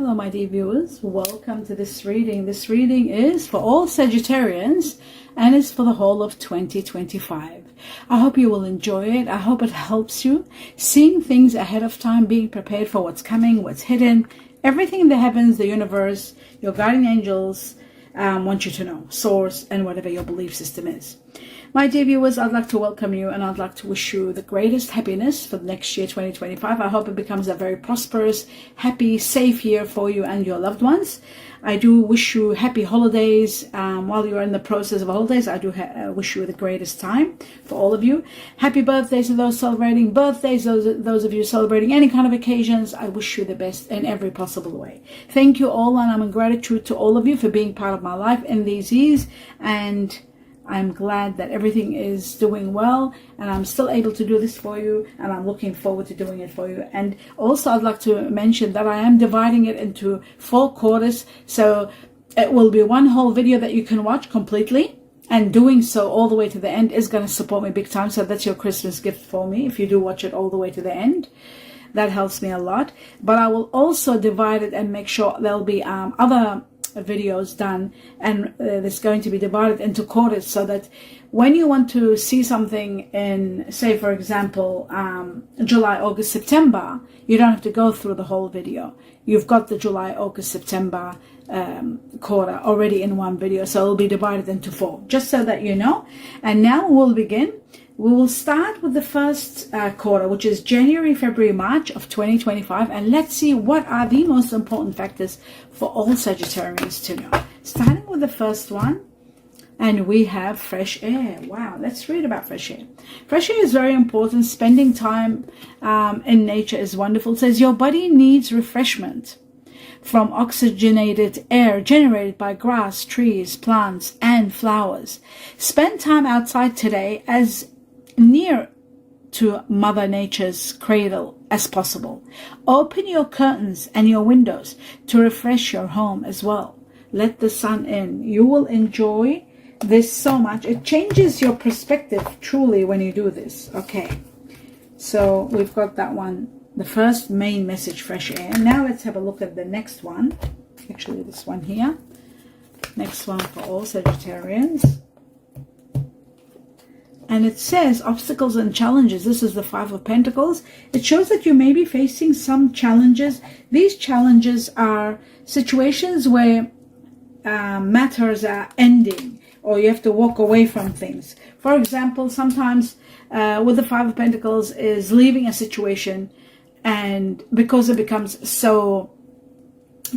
Hello my dear viewers, welcome to this reading. This reading is for all Sagittarians and it's for the whole of 2025. I hope you will enjoy it. I hope it helps you seeing things ahead of time, being prepared for what's coming, what's hidden, everything in the heavens, the universe, your guardian angels want you to know, source, and whatever your belief system is. My dear viewers, I'd like to welcome you and I'd like to wish you the greatest happiness for the next year, 2025. I hope it becomes a very prosperous, happy, safe year for you and your loved ones. I do wish you happy holidays. While you're in the process of holidays, I do wish you the greatest time for all of you. Happy birthdays to those celebrating birthdays, those of you celebrating any kind of occasions. I wish you the best in every possible way. Thank you all, and I'm in gratitude to all of you for being part of my life in these years, and I'm glad that everything is doing well and I'm still able to do this for you, and I'm looking forward to doing it for you. And also I'd like to mention that I am dividing it into 4 quarters, so it will be one whole video that you can watch completely, and doing so all the way to the end is going to support me big time. So that's your Christmas gift for me if you do watch it all the way to the end. That helps me a lot. But I will also divide it and make sure there'll be other videos done, and it's going to be divided into quarters, so that when you want to see something in, say for example, July, August, September, you don't have to go through the whole video. You've got the July, August, September quarter already in one video, so it'll be divided into 4, just so that you know. And now we'll begin. We will start with the first quarter, which is January, February, March of 2025. And let's see what are the most important factors for all Sagittarians to know. Starting with the first one, and we have fresh air. Wow, let's read about fresh air. Fresh air is very important. Spending time in nature is wonderful. It says your body needs refreshment from oxygenated air generated by grass, trees, plants, and flowers. Spend time outside today as near to Mother Nature's cradle as possible. Open your curtains and your windows to refresh your home as well. Let the sun in. You will enjoy this so much. It changes your perspective truly when you do this. Okay, so we've got that one, the first main message, fresh air. Now let's have a look at the next one. Actually, this one here. Next one for all Sagittarians. And it says obstacles and challenges. This is the 5 of Pentacles. It shows that you may be facing some challenges. These challenges are situations where matters are ending, or you have to walk away from things. For example, sometimes with the 5 of Pentacles is leaving a situation, and because it becomes so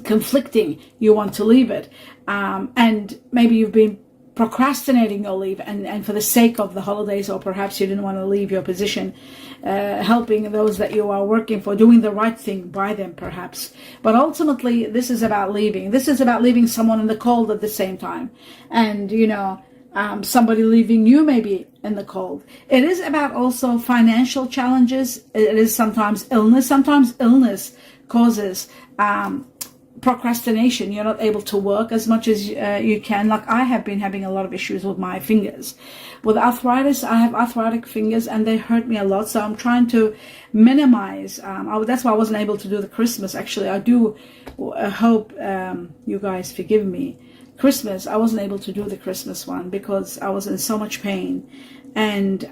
conflicting, you want to leave it. And maybe you've been procrastinating your leave, and for the sake of the holidays, or perhaps you didn't want to leave your position, helping those that you are working for, doing the right thing by them perhaps. But ultimately this is about leaving. This is about leaving someone in the cold at the same time, and you know, somebody leaving you maybe in the cold. It is about also financial challenges. It is sometimes illness. Sometimes illness causes procrastination. You're not able to work as much as you can. Like I have been having a lot of issues with my fingers. With arthritis, I have arthritic fingers and they hurt me a lot. So I'm trying to minimize. That's why I wasn't able to do the Christmas. Actually, I do hope you guys forgive me. Christmas, I wasn't able to do the Christmas one because I was in so much pain, and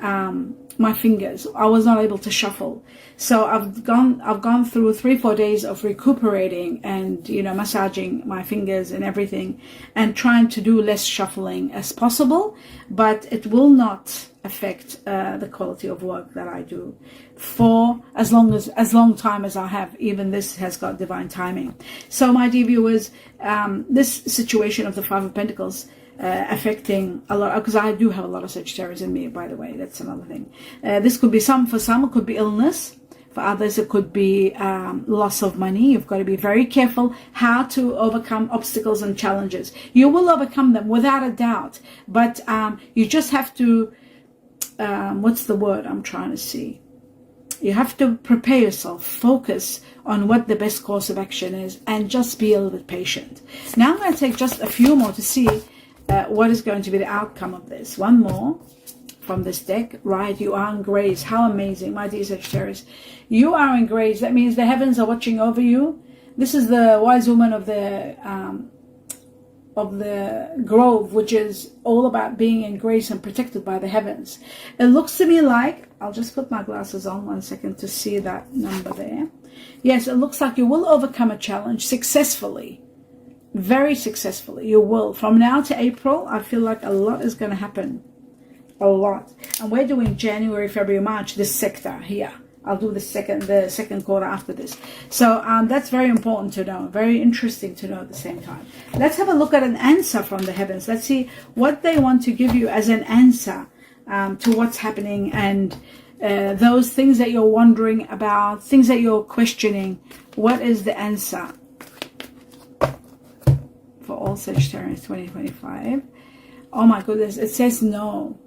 my fingers, I was not able to shuffle. So I've gone through 3-4 days of recuperating and, you know, massaging my fingers and everything, and trying to do less shuffling as possible, but it will not affect the quality of work that I do for as long time as I have. Even this has got divine timing. So my dear viewers, this situation of the 5 of Pentacles affecting a lot, because I do have a lot of Sagittarius in me, by the way. That's another thing. This could be for some it could be illness. For others it could be loss of money. You've got to be very careful how to overcome obstacles and challenges. You will overcome them without a doubt, but you just have to what's the word I'm trying to see? You have to prepare yourself, focus on what the best course of action is, and just be a little bit patient. Now I'm going to take just a few more to see what is going to be the outcome of this. One more from this deck. Right, you are in grace. How amazing, my dear Sagittarius. You are in grace. That means the heavens are watching over you. This is the wise woman of the grove, which is all about being in grace and protected by the heavens. It looks to me like, I'll just put my glasses on 1 second to see that number there. Yes, it looks like you will overcome a challenge successfully, very successfully. You will. From now to April, I feel like a lot is going to happen, a lot. And we're doing January, February, March, this sector here. I'll do the second quarter after this. So that's very important to know, very interesting to know at the same time. Let's have a look at an answer from the heavens. Let's see what they want to give you as an answer to what's happening, and those things that you're wondering about, things that you're questioning. What is the answer for all Sagittarius 2025? Oh my goodness, it says no.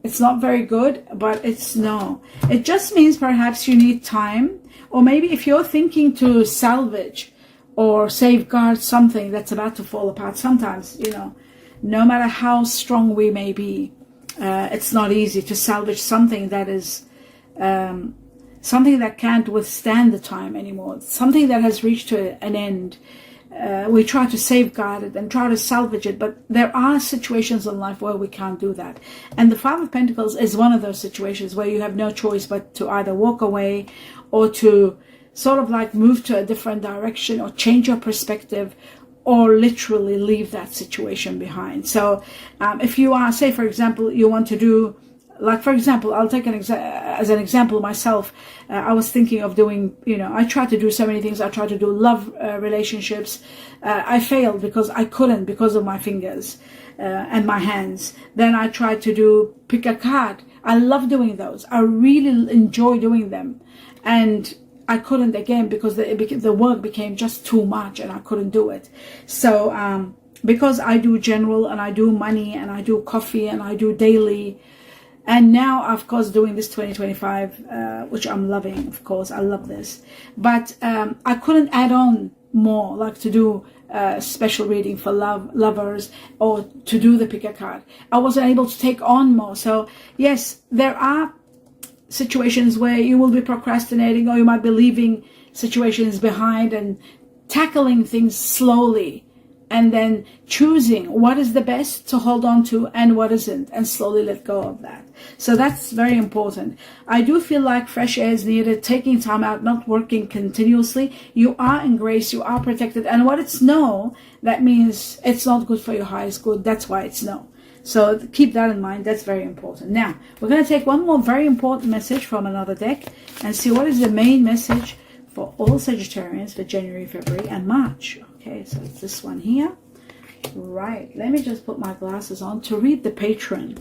It's not very good, but it's no. It just means perhaps you need time, or maybe if you're thinking to salvage or safeguard something that's about to fall apart. Sometimes, you know, no matter how strong we may be, it's not easy to salvage something that is something that can't withstand the time anymore, something that has reached to an end. We try to safeguard it and try to salvage it, but there are situations in life where we can't do that. And the Five of Pentacles is one of those situations where you have no choice but to either walk away or to sort of like move to a different direction or change your perspective, or literally leave that situation behind. So if you are, say for example, you want to do, like for example, I'll take as an example myself. I was thinking of doing, you know, I tried to do so many things. I tried to do love relationships. I failed because I couldn't, because of my fingers and my hands. Then I tried to do pick a card. I love doing those. I really enjoy doing them. And I couldn't again because the work became just too much and I couldn't do it. So because I do general and I do money and I do coffee and I do daily, and now of course doing this 2025, which I'm loving, of course I love this, but I couldn't add on more, like to do special reading for lovers or to do the pick a card. I wasn't able to take on more. So yes, there are situations where you will be procrastinating, or you might be leaving situations behind and tackling things slowly, and then choosing what is the best to hold on to and what isn't, and slowly let go of that. So that's very important. I do feel like fresh air is needed, taking time out, not working continuously. You are in grace, you are protected. And what it's no, that means it's not good for your highest good. That's why it's no. So keep that in mind. That's very important. Now, we're going to take one more very important message from another deck and see what is the main message for all Sagittarians for January, February, and March. Okay, so it's this one here. Right, let me just put my glasses on to read the patron.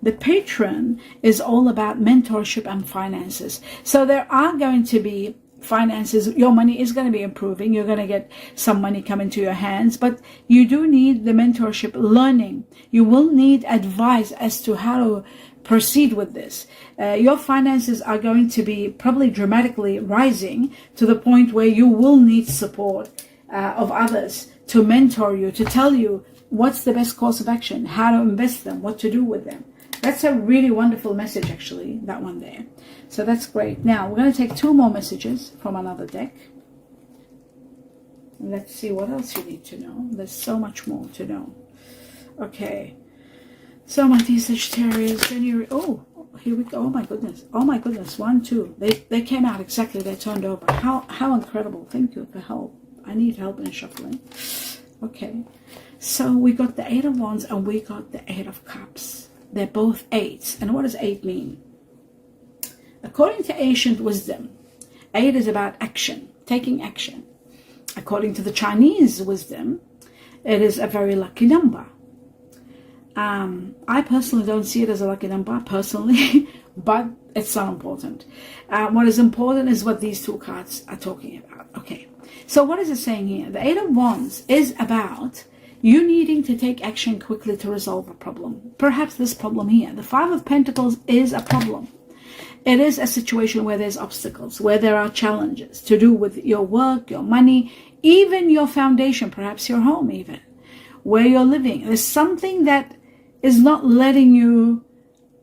The patron is all about mentorship and finances. So there are going to be finances. Your money is going to be improving. You're going to get some money coming to your hands, but you do need the mentorship, learning. You will need advice as to how to proceed with this. Your finances are going to be probably dramatically rising to the point where you will need support of others to mentor you, to tell you what's the best course of action, how to invest them, what to do with them. That's a really wonderful message, actually, that one there. So that's great. Now, we're going to take two more messages from another deck. Let's see what else you need to know. There's so much more to know. Okay. So, my dear Sagittarius, January... Oh, here we go. Oh, my goodness. Oh, my goodness. 1, 2. They came out exactly. They turned over. How incredible. Thank you for help. I need help in shuffling. Okay. So, we got the 8 of Wands and we got the 8 of Cups. They're both 8s. And what does 8 mean? According to ancient wisdom, 8 is about action, taking action. According to the Chinese wisdom, it is a very lucky number. I personally don't see it as a lucky number, personally, but it's not important. What is important is what these two cards are talking about. Okay, so what is it saying here? The 8 of Wands is about you needing to take action quickly to resolve a problem. Perhaps this problem here. The 5 of Pentacles is a problem. It is a situation where there's obstacles, where there are challenges to do with your work, your money, even your foundation, perhaps your home even, where you're living. There's something that is not letting you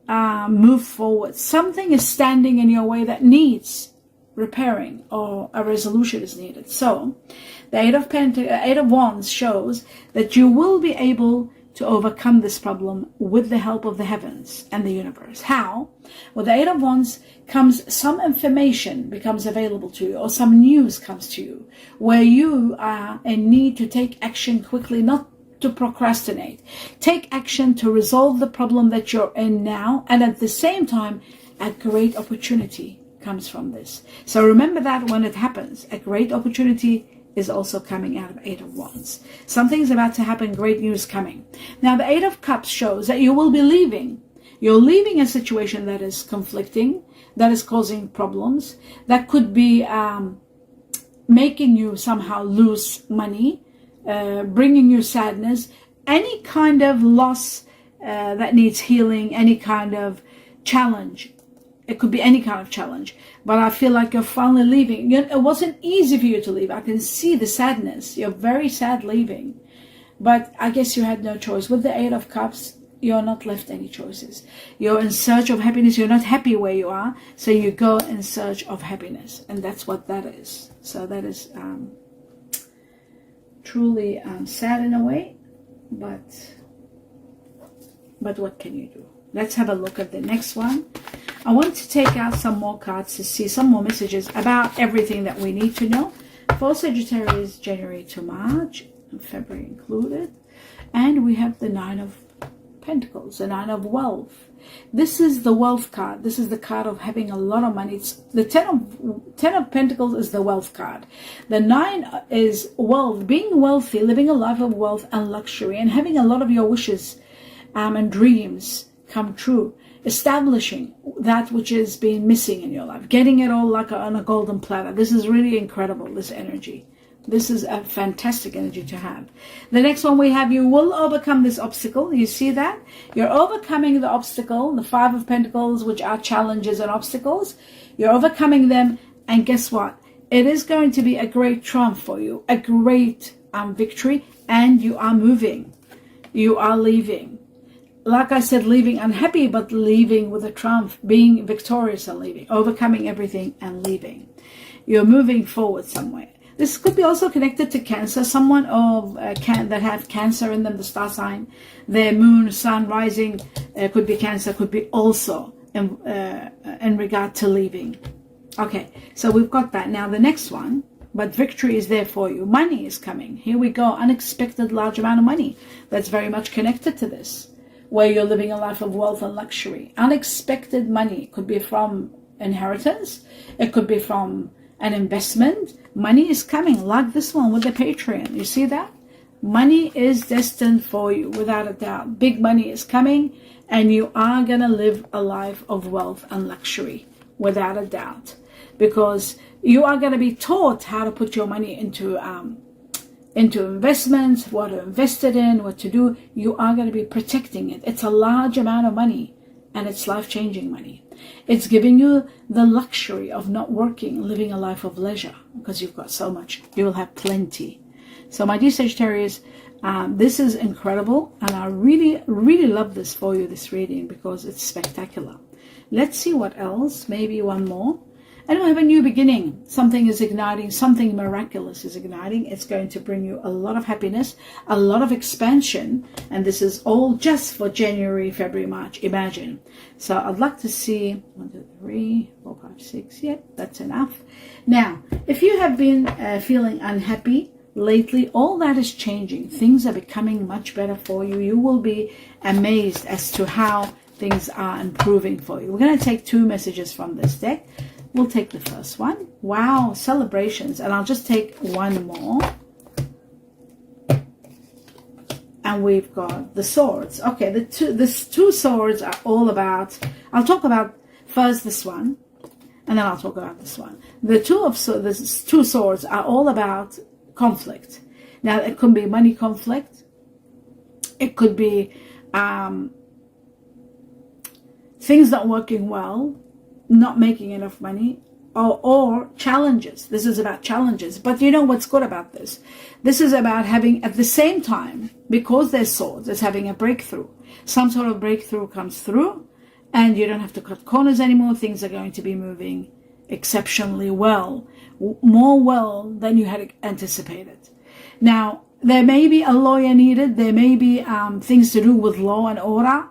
move forward. Something is standing in your way that needs repairing, or a resolution is needed. So the Eight of Wands shows that you will be able to overcome this problem with the help of the heavens and the universe. How? With the Eight of Wands comes some information becomes available to you, or some news comes to you, where you are in need to take action quickly, not to procrastinate. Take action to resolve the problem that you're in now, and at the same time, a great opportunity comes from this. So remember that when it happens, a great opportunity is also coming out of Eight of Wands. Something's about to happen, great news coming. Now the Eight of Cups shows that you will be leaving. You're leaving a situation that is conflicting, that is causing problems, that could be making you somehow lose money, bringing you sadness, any kind of loss that needs healing, any kind of challenge. It could be any kind of challenge, but I feel like you're finally leaving. It wasn't easy for you to leave. I can see the sadness. You're very sad leaving, but I guess you had no choice. With the Eight of Cups, you're not left any choices. You're in search of happiness. You're not happy where you are, so you go in search of happiness, and that's what that is. So that is truly sad in a way, but what can you do? Let's have a look at the next one. I want to take out some more cards to see some more messages about everything that we need to know for Sagittarius, January to March, and February included. And we have the Nine of Pentacles, the Nine of Wealth. This is the wealth card. This is the card of having a lot of money. It's the Ten of Pentacles is the wealth card. The Nine is wealth, being wealthy, living a life of wealth and luxury, and having a lot of your wishes and dreams come true. Establishing that which is being missing in your life, getting it all like on a golden platter. This is really incredible, this energy. This is a fantastic energy to have. The next one we have, you will overcome this obstacle. You see that? You're overcoming the obstacle, the Five of Pentacles, which are challenges and obstacles. You're overcoming them, and guess what? It is going to be a great triumph for you, a great victory, and you are moving. You are leaving. Like I said, leaving unhappy, but leaving with a triumph, being victorious and leaving, overcoming everything and leaving. You're moving forward somewhere. This could be also connected to Cancer. Someone of that have Cancer in them, the star sign, their moon, sun, rising, could be Cancer, could be also in regard to leaving. Okay, so we've got that. Now the next one, but victory is there for you. Money is coming. Here we go. Unexpected large amount of money. That's very much connected to this, where you're living a life of wealth and luxury. Unexpected money. It could be from inheritance. It could be from an investment. Money is coming, like this one with the Patreon. You see that? Money is destined for you, without a doubt. Big money is coming, and you are going to live a life of wealth and luxury, without a doubt. Because you are going to be taught how to put your money into investments, what to invest it in, what to do. You are going to be protecting it. It's a large amount of money, and it's life-changing money. It's giving you the luxury of not working, living a life of leisure, because you've got so much. You will have plenty. So my dear Sagittarius, this is incredible, and I really, really love this for you, this reading, because it's spectacular. Let's see what else, maybe one more. And we have a new beginning. Something is igniting, something miraculous is igniting. It's going to bring you a lot of happiness, a lot of expansion. And this is all just for January, February, March. Imagine. So I'd like to see 1, 2, 3, 4, 5, 6. Yep, that's enough. Now, if you have been feeling unhappy lately, all that is changing. Things are becoming much better for you. You will be amazed as to how things are improving for you. We're going to take 2 messages from this deck. We'll take the first one. Wow, celebrations. And I'll just take one more. And we've got the swords. Okay, the two swords are all about, I'll talk about first this one, and then I'll talk about this one. The two swords are all about conflict. Now, it could be money conflict. It could be things not working well, not making enough money, or challenges. This is about challenges. But you know what's good about this? This is about having, at the same time, because they're swords, it's having a breakthrough. Some sort of breakthrough comes through, and you don't have to cut corners anymore. Things are going to be moving exceptionally well, more well than you had anticipated. Now, there may be a lawyer needed. There may be things to do with law and order.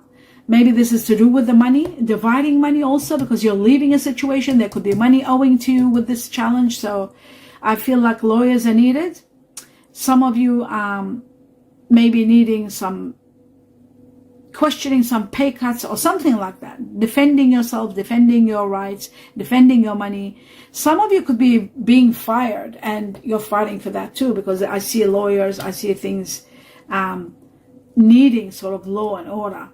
Maybe this is to do with the money, dividing money also, because you're leaving a situation. There could be money owing to you with this challenge. So I feel like lawyers are needed. Some of you may be needing some questioning, some pay cuts or something like that. Defending yourself, defending your rights, defending your money. Some of you could be being fired, and you're fighting for that too, because I see lawyers, I see things needing sort of law and order,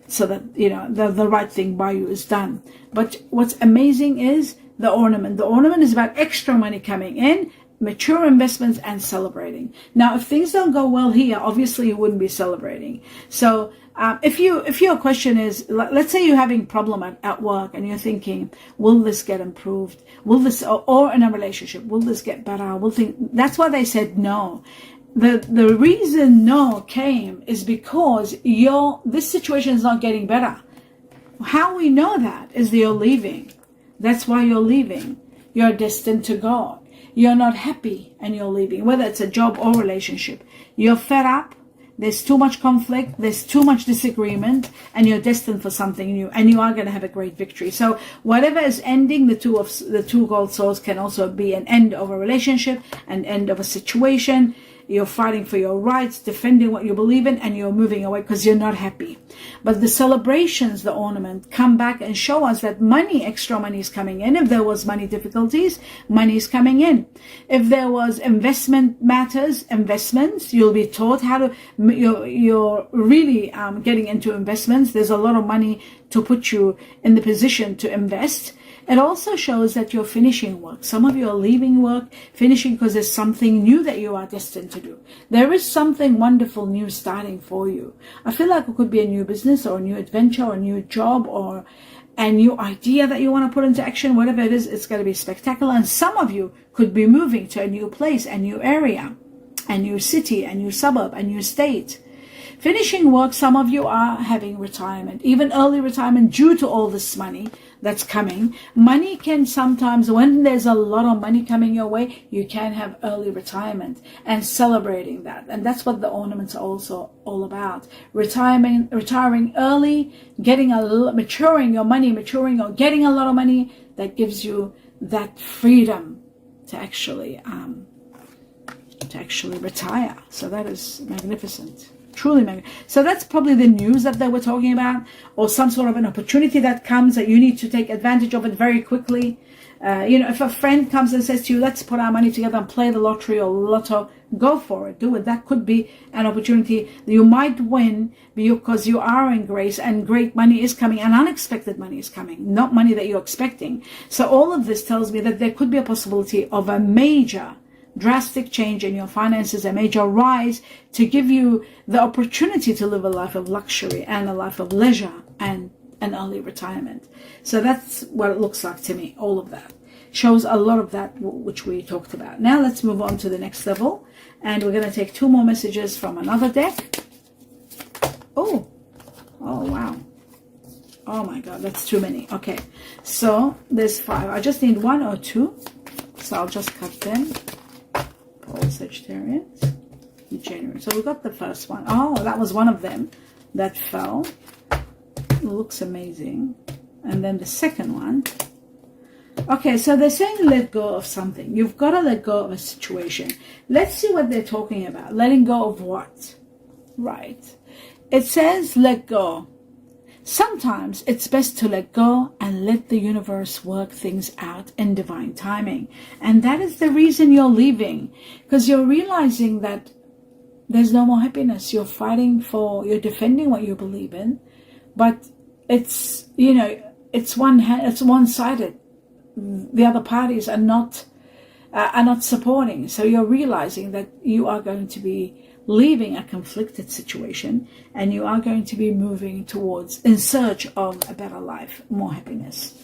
so that, you know, the right thing by you is done. But what's amazing is the ornament. The ornament is about extra money coming in, mature investments, and celebrating. Now, if things don't go well here, obviously you wouldn't be celebrating. So if your question is, let's say you're having a problem at work and you're thinking, will this get improved? Will this, or in a relationship, will this get better? That's why they said no. The reason no came is because this situation is not getting better. How we know that is that you're leaving. That's why you're leaving. You're destined to go. You're not happy and you're leaving, whether it's a job or relationship. You're fed up. There's too much conflict. There's too much disagreement, and you're destined for something new, and you are going to have a great victory. So whatever is ending, the two gold swords can also be an end of a relationship, an end of a situation. You're fighting for your rights, defending what you believe in, and you're moving away because you're not happy. But the celebrations, the ornament, come back and show us that money, extra money is coming in. If there was money difficulties, money is coming in. If there was investment matters, investments, you'll be taught how to, you're really getting into investments. There's a lot of money to put you in the position to invest. It also shows that you're finishing work. Some of you are leaving work, finishing because there's something new that you are destined to do. There is something wonderful new starting for you. I feel like it could be a new business or a new adventure or a new job or a new idea that you want to put into action. Whatever it is, it's going to be spectacular. And some of you could be moving to a new place, a new area, a new city, a new suburb, a new state. Finishing work, some of you are having retirement, even early retirement due to all this money that's coming. Money can sometimes, when there's a lot of money coming your way, you can have early retirement and celebrating that. And that's what the ornaments are also all about. Retiring early, maturing your money, maturing or getting a lot of money that gives you that freedom to actually retire. So that is magnificent. Truly magnificent. So that's probably the news that they were talking about, or some sort of an opportunity that comes that you need to take advantage of it very quickly. If a friend comes and says to you, let's put our money together and play the lottery or lotto, go for it, do it. That could be an opportunity. You might win because you are in grace, and great money is coming, and unexpected money is coming, not money that you're expecting. So all of this tells me that there could be a possibility of a major drastic change in your finances, a major rise to give you the opportunity to live a life of luxury and a life of leisure and an early retirement. So that's what it looks like to me. All of that shows a lot of that which we talked about. Now let's move on to the next level, and we're going to take two more messages from another deck. Oh wow. Oh my God, that's too many. Okay, so there's 5. I just need 1 or 2, so I'll just cut them. All Sagittarians in January. So we got the first one. Oh, that was one of them that fell. It looks amazing. And then the second one. Okay, so they're saying let go of something. You've got to let go of a situation. Let's see what they're talking about. Letting go of what? Right. It says let go. Sometimes it's best to let go and let the universe work things out in divine timing. And that is the reason you're leaving, because you're realizing that there's no more happiness. You're defending what you believe in, but it's one-sided. The other parties are not supporting. So you're realizing that you are going to be leaving a conflicted situation, and you are going to be moving in search of a better life, more happiness,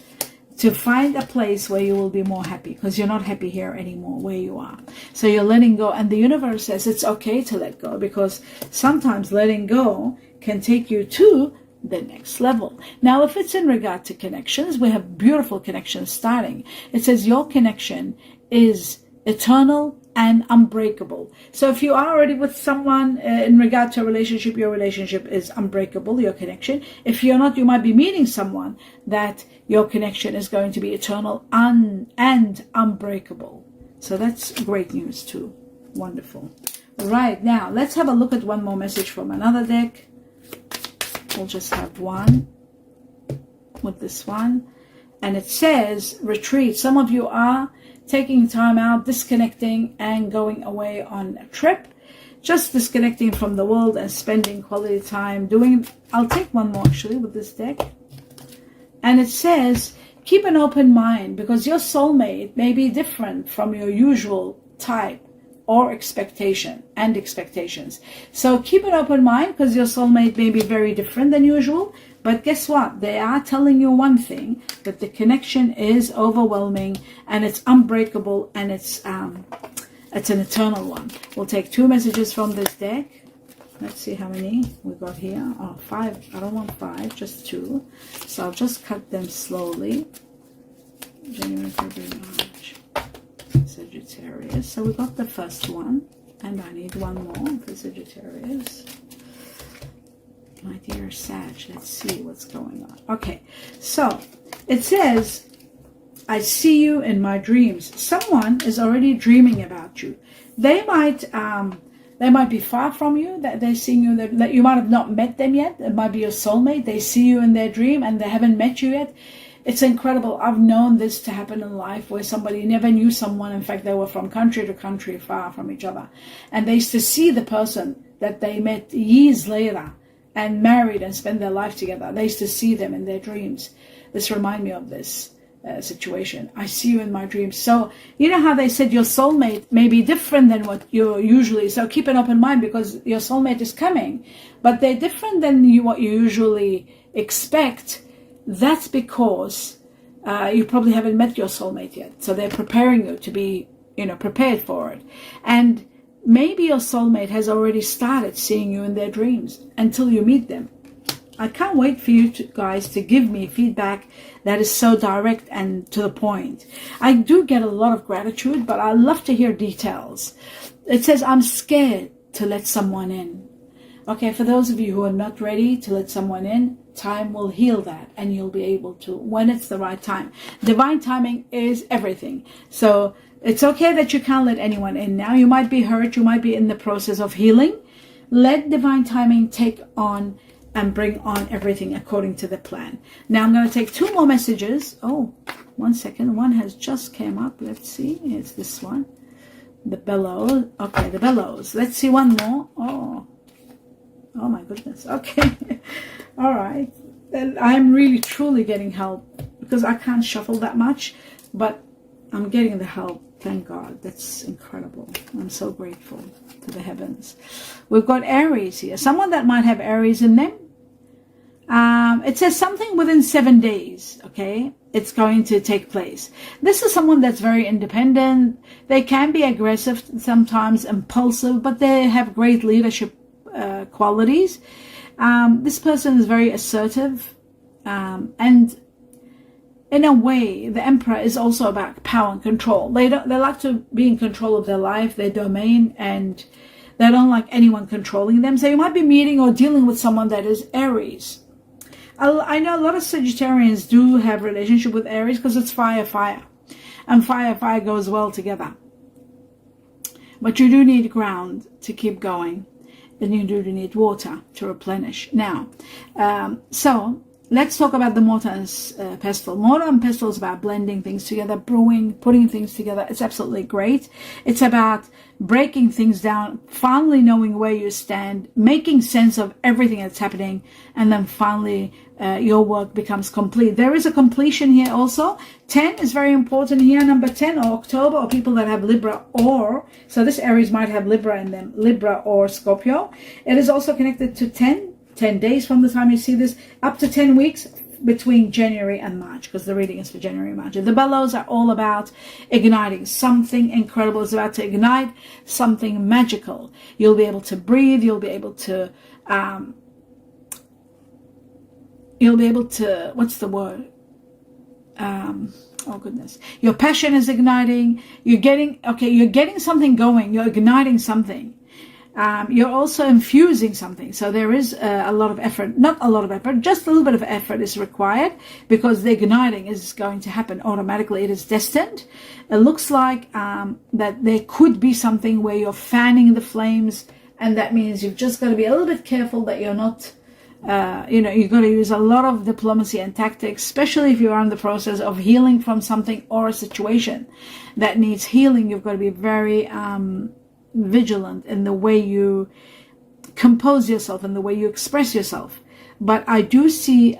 to find a place where you will be more happy, because you're not happy here anymore where you are. So you're letting go, and the universe says it's okay to let go, because sometimes letting go can take you to the next level. Now, if it's in regard to connections, we have beautiful connections starting. It says your connection is eternal and unbreakable. So if you are already with someone in regard to a relationship, your relationship is unbreakable, your connection. If you're not, you might be meeting someone that your connection is going to be eternal and unbreakable. So that's great news too. Wonderful. Right, now let's have a look at one more message from another deck. We'll just have one with this one. And it says retreat. Some of you are taking time out, disconnecting and going away on a trip. Just disconnecting from the world and spending quality time doing. I'll take one more actually with this deck. And it says keep an open mind, because your soulmate may be different from your usual type or expectations. So keep an open mind, because your soulmate may be very different than usual. But guess what? They are telling you one thing, that the connection is overwhelming and it's unbreakable, and it's an eternal one. We'll take 2 messages from this deck. Let's see how many we got here. Oh, 5. I don't want 5, just 2. So I'll just cut them slowly. January, February, March. Sagittarius. So we got the first one, and I need one more for Sagittarius. My dear Sag, let's see what's going on. Okay, so it says, I see you in my dreams. Someone is already dreaming about you. They might be far from you, that they're seeing you, that you might have not met them yet. It might be your soulmate. They see you in their dream and they haven't met you yet. It's incredible. I've known this to happen in life, where somebody never knew someone. In fact, they were from country to country, far from each other. And they used to see the person that they met years later and married and spend their life together. They used to see them in their dreams. This reminds me of this situation. I see you in my dreams. So you know how they said your soulmate may be different than what you're usually. So keep an open mind, because your soulmate is coming, but they're different than what you usually expect. That's because you probably haven't met your soulmate yet. So they're preparing you to be, prepared for it. And maybe your soulmate has already started seeing you in their dreams until you meet them. I can't wait for you guys to give me feedback that is so direct and to the point. I do get a lot of gratitude, but I love to hear details. It says, I'm scared to let someone in. Okay, for those of you who are not ready to let someone in, time will heal that, and you'll be able to when it's the right time. Divine timing is everything. So it's okay that you can't let anyone in now. You might be hurt. You might be in the process of healing. Let divine timing take on and bring on everything according to the plan. Now I'm going to take 2 more messages. Oh, 1 second. One has just came up. Let's see. It's this one. The bellows. Okay, the bellows. Let's see one more. Oh my goodness. Okay. All right. I'm really truly getting help, because I can't shuffle that much, but I'm getting the help. Thank God. That's incredible. I'm so grateful to the heavens. We've got Aries here. Someone that might have Aries in them. It says something within 7 days. Okay. It's going to take place. This is someone that's very independent. They can be aggressive, sometimes impulsive, but they have great leadership qualities. This person is very assertive, and in a way, the Emperor is also about power and control. They like to be in control of their life, their domain, and they don't like anyone controlling them. So you might be meeting or dealing with someone that is Aries. I know a lot of Sagittarians do have relationship with Aries, because it's fire, and fire goes well together. But you do need ground to keep going. Then you do need water to replenish. Now, so let's talk about the mortar and pestle. Mortar and pestle is about blending things together, brewing, putting things together. It's absolutely great. It's about breaking things down, finally knowing where you stand, making sense of everything that's happening, and then finally your work becomes complete. There is a completion here also. 10 is very important here. Number 10 or October, or people that have Libra, or so this Aries might have Libra in them, Libra or Scorpio. It is also connected to 10 days from the time you see this, up to 10 weeks between January and March, because the reading is for January and March. The bellows are all about igniting. Something incredible is about to ignite, something magical. You'll be able to breathe. You'll be able to you'll be able to, what's the word? Oh goodness, your passion is igniting. You're getting something going. You're igniting something. You're also infusing something. So there is a lot of effort, not a lot of effort, just a little bit of effort is required, because the igniting is going to happen automatically. It is destined. It looks like that there could be something where you're fanning the flames, and that means you've just got to be a little bit careful that you're not, you've got to use a lot of diplomacy and tactics, especially if you are in the process of healing from something or a situation that needs healing. You've got to be very vigilant in the way you compose yourself and the way you express yourself. But I do see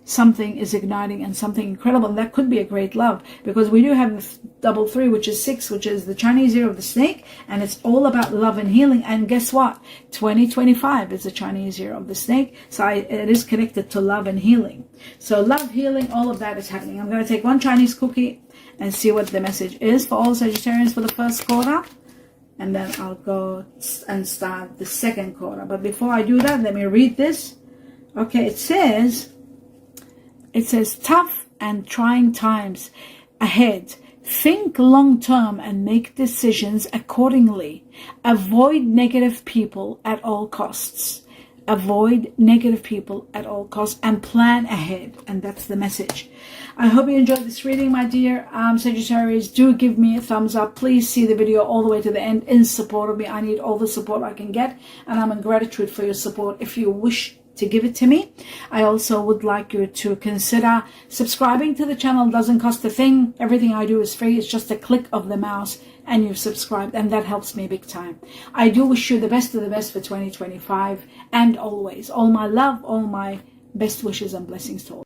something is igniting and something incredible, and that could be a great love, because we do have the double three, which is 6, which is the Chinese year of the snake, and it's all about love and healing. And guess what? 2025 is the Chinese year of the snake, so it is connected to love and healing. So love, healing, all of that is happening. I'm going to take one Chinese cookie and see what the message is for all Sagittarians for the first quarter, and then I'll go and start the second quarter. But before I do that, let me read this. Okay, it says tough and trying times ahead. Think long term and make decisions accordingly. Avoid negative people at all costs. Avoid negative people at all costs and plan ahead. And that's the message. I hope you enjoyed this reading, my dear Sagittarius. Do give me a thumbs up. Please see the video all the way to the end in support of me. I need all the support I can get, and I'm in gratitude for your support. If you wish to give it to me, I also would like you to consider subscribing to the channel. It doesn't cost a thing. Everything I do is free. It's just a click of the mouse and you've subscribed, and that helps me big time. I do wish you the best of the best for 2025, and always all my love, all my best wishes and blessings to all.